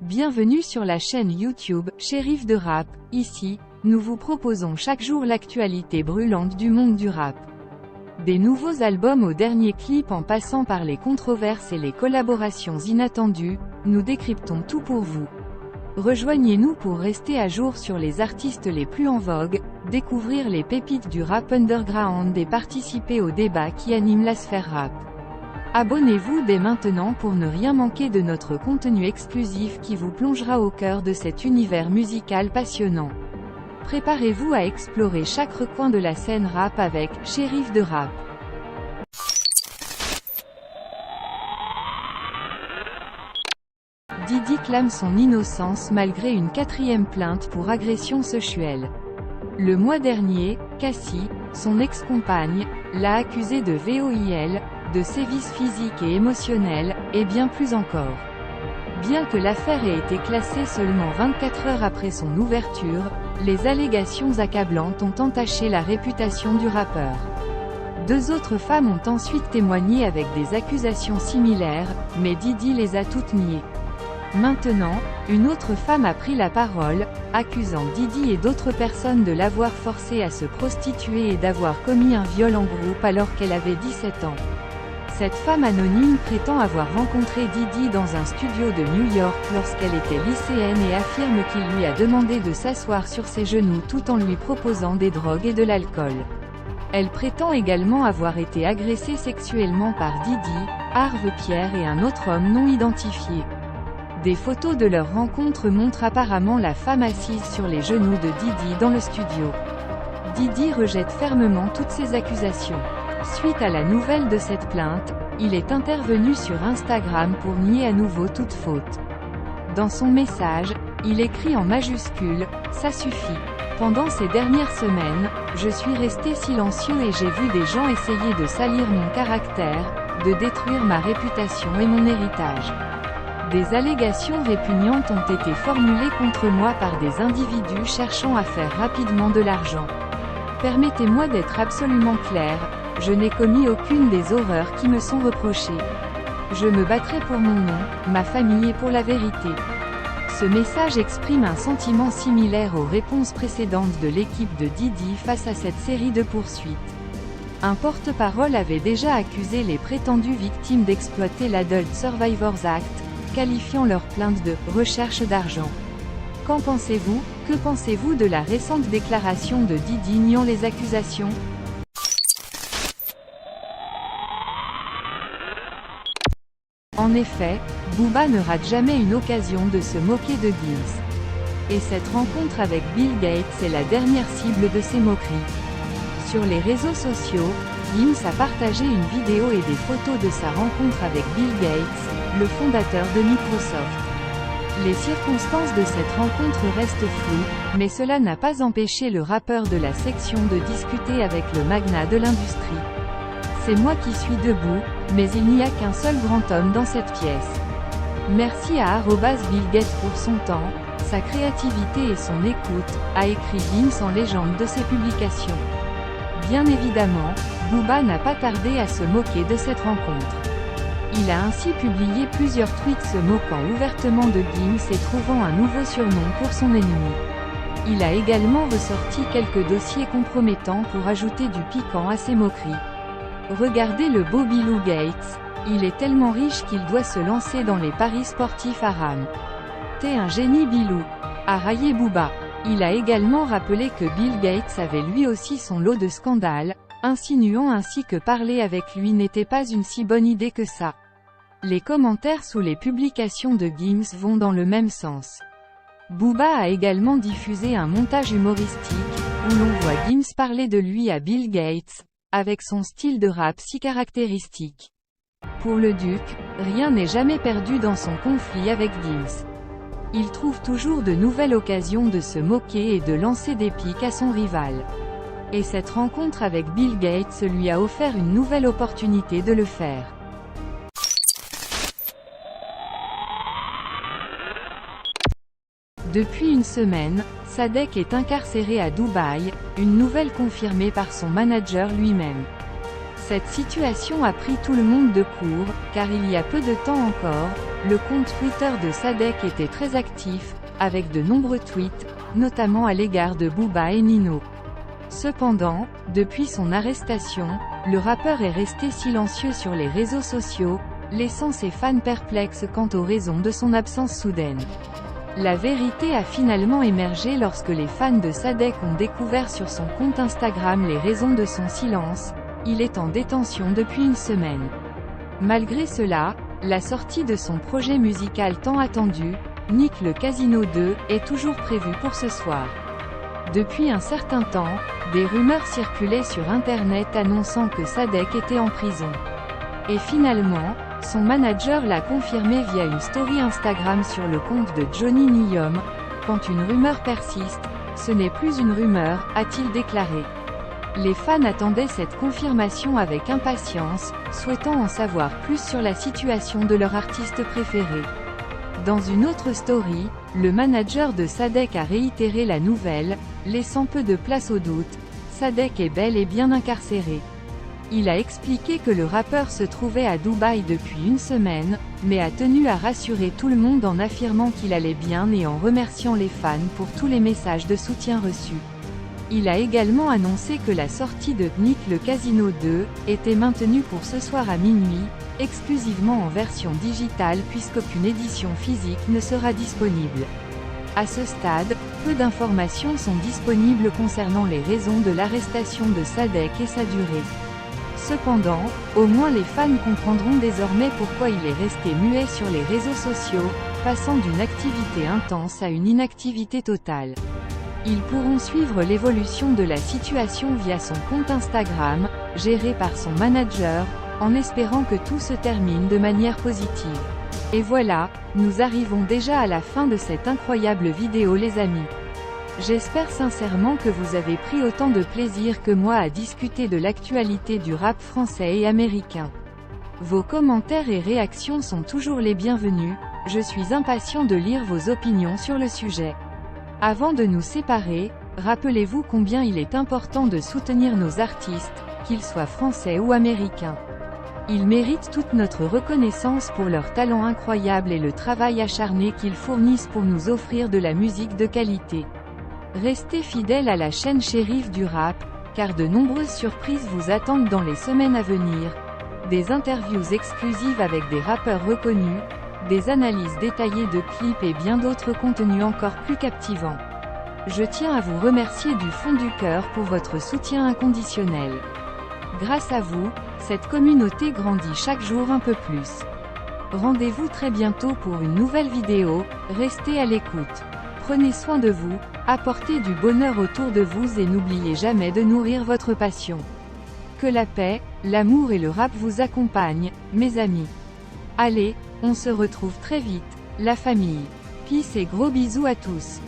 Bienvenue sur la chaîne YouTube Shérif de Rap. Ici, nous vous proposons chaque jour l'actualité brûlante du monde du rap. Des nouveaux albums aux derniers clips en passant par les controverses et les collaborations inattendues, nous décryptons tout pour vous. Rejoignez-nous pour rester à jour sur les artistes les plus en vogue, découvrir les pépites du rap underground et participer au débat qui anime la sphère rap. Abonnez-vous dès maintenant pour ne rien manquer de notre contenu exclusif qui vous plongera au cœur de cet univers musical passionnant. Préparez-vous à explorer chaque recoin de la scène rap avec Shérif de Rap. Diddy clame son innocence malgré une 4e plainte pour agression sexuelle. Le mois dernier, Cassie, son ex-compagne, l'a accusé de VOIL, de sévices physiques et émotionnels, et bien plus encore. Bien que l'affaire ait été classée seulement 24 heures après son ouverture, les allégations accablantes ont entaché la réputation du rappeur. 2 autres femmes ont ensuite témoigné avec des accusations similaires, mais Diddy les a toutes niées. Maintenant, une autre femme a pris la parole, accusant Diddy et d'autres personnes de l'avoir forcé à se prostituer et d'avoir commis un viol en groupe alors qu'elle avait 17 ans. Cette femme anonyme prétend avoir rencontré Diddy dans un studio de New York lorsqu'elle était lycéenne et affirme qu'il lui a demandé de s'asseoir sur ses genoux tout en lui proposant des drogues et de l'alcool. Elle prétend également avoir été agressée sexuellement par Diddy, Harve Pierre et un autre homme non identifié. Des photos de leur rencontre montrent apparemment la femme assise sur les genoux de Diddy dans le studio. Diddy rejette fermement toutes ces accusations. Suite à la nouvelle de cette plainte, il est intervenu sur Instagram pour nier à nouveau toute faute. Dans son message, il écrit en majuscule « Ça suffit. Pendant ces dernières semaines, je suis resté silencieux et j'ai vu des gens essayer de salir mon caractère, de détruire ma réputation et mon héritage. Des allégations répugnantes ont été formulées contre moi par des individus cherchant à faire rapidement de l'argent. Permettez-moi d'être absolument clair, je n'ai commis aucune des horreurs qui me sont reprochées. Je me battrai pour mon nom, ma famille et pour la vérité. » Ce message exprime un sentiment similaire aux réponses précédentes de l'équipe de Diddy face à cette série de poursuites. Un porte-parole avait déjà accusé les prétendues victimes d'exploiter l'Adult Survivors Act, qualifiant leur plainte de « recherche d'argent ». Qu'en pensez-vous? Que pensez-vous de la récente déclaration de Diddy niant les accusations? En effet, Booba ne rate jamais une occasion de se moquer de Gims. Et cette rencontre avec Bill Gates est la dernière cible de ces moqueries. Sur les réseaux sociaux, Gims a partagé une vidéo et des photos de sa rencontre avec Bill Gates, le fondateur de Microsoft. Les circonstances de cette rencontre restent floues, mais cela n'a pas empêché le rappeur de la section de discuter avec le magnat de l'industrie. C'est moi qui suis debout, mais il n'y a qu'un seul grand homme dans cette pièce. Merci à @Bill Gates pour son temps, sa créativité et son écoute, a écrit Gims en légende de ses publications. Bien évidemment, Booba n'a pas tardé à se moquer de cette rencontre. Il a ainsi publié plusieurs tweets se moquant ouvertement de Gims et trouvant un nouveau surnom pour son ennemi. Il a également ressorti quelques dossiers compromettants pour ajouter du piquant à ses moqueries. Regardez le beau Bill Gates, il est tellement riche qu'il doit se lancer dans les paris sportifs haram. T'es un génie Billou, a raillé Booba. Il a également rappelé que Bill Gates avait lui aussi son lot de scandales, insinuant ainsi que parler avec lui n'était pas une si bonne idée que ça. Les commentaires sous les publications de Gims vont dans le même sens. Booba a également diffusé un montage humoristique, où l'on voit Gims parler de lui à Bill Gates, avec son style de rap si caractéristique. Pour le duc, rien n'est jamais perdu dans son conflit avec Gims. Il trouve toujours de nouvelles occasions de se moquer et de lancer des piques à son rival. Et cette rencontre avec Bill Gates lui a offert une nouvelle opportunité de le faire. Depuis une semaine, Sadek est incarcéré à Dubaï, une nouvelle confirmée par son manager lui-même. Cette situation a pris tout le monde de court, car il y a peu de temps encore, le compte Twitter de Sadek était très actif, avec de nombreux tweets, notamment à l'égard de Booba et Nino. Cependant, depuis son arrestation, le rappeur est resté silencieux sur les réseaux sociaux, laissant ses fans perplexes quant aux raisons de son absence soudaine. La vérité a finalement émergé lorsque les fans de Sadek ont découvert sur son compte Instagram les raisons de son silence. Il est en détention depuis une semaine. Malgré cela, la sortie de son projet musical tant attendu, Nick le Casino 2, est toujours prévue pour ce soir. Depuis un certain temps, des rumeurs circulaient sur internet annonçant que Sadek était en prison. Et finalement, son manager l'a confirmé via une story Instagram sur le compte de Johnny Nyom. Quand une rumeur persiste, ce n'est plus une rumeur, a-t-il déclaré. Les fans attendaient cette confirmation avec impatience, souhaitant en savoir plus sur la situation de leur artiste préféré. Dans une autre story, le manager de Sadek a réitéré la nouvelle, laissant peu de place au doute. Sadek est bel et bien incarcéré. Il a expliqué que le rappeur se trouvait à Dubaï depuis une semaine, mais a tenu à rassurer tout le monde en affirmant qu'il allait bien et en remerciant les fans pour tous les messages de soutien reçus. Il a également annoncé que la sortie de Nick le Casino 2 était maintenue pour ce soir à minuit, exclusivement en version digitale puisqu'aucune édition physique ne sera disponible. À ce stade, peu d'informations sont disponibles concernant les raisons de l'arrestation de Sadek et sa durée. Cependant, au moins les fans comprendront désormais pourquoi il est resté muet sur les réseaux sociaux, passant d'une activité intense à une inactivité totale. Ils pourront suivre l'évolution de la situation via son compte Instagram, géré par son manager, en espérant que tout se termine de manière positive. Et voilà, nous arrivons déjà à la fin de cette incroyable vidéo les amis. J'espère sincèrement que vous avez pris autant de plaisir que moi à discuter de l'actualité du rap français et américain. Vos commentaires et réactions sont toujours les bienvenus, je suis impatient de lire vos opinions sur le sujet. Avant de nous séparer, rappelez-vous combien il est important de soutenir nos artistes, qu'ils soient français ou américains. Ils méritent toute notre reconnaissance pour leur talent incroyable et le travail acharné qu'ils fournissent pour nous offrir de la musique de qualité. Restez fidèles à la chaîne Shérif du Rap, car de nombreuses surprises vous attendent dans les semaines à venir. Des interviews exclusives avec des rappeurs reconnus, des analyses détaillées de clips et bien d'autres contenus encore plus captivants. Je tiens à vous remercier du fond du cœur pour votre soutien inconditionnel. Grâce à vous, cette communauté grandit chaque jour un peu plus. Rendez-vous très bientôt pour une nouvelle vidéo, restez à l'écoute. Prenez soin de vous, apportez du bonheur autour de vous et n'oubliez jamais de nourrir votre passion. Que la paix, l'amour et le rap vous accompagnent, mes amis. Allez, on se retrouve très vite, la famille. Peace et gros bisous à tous.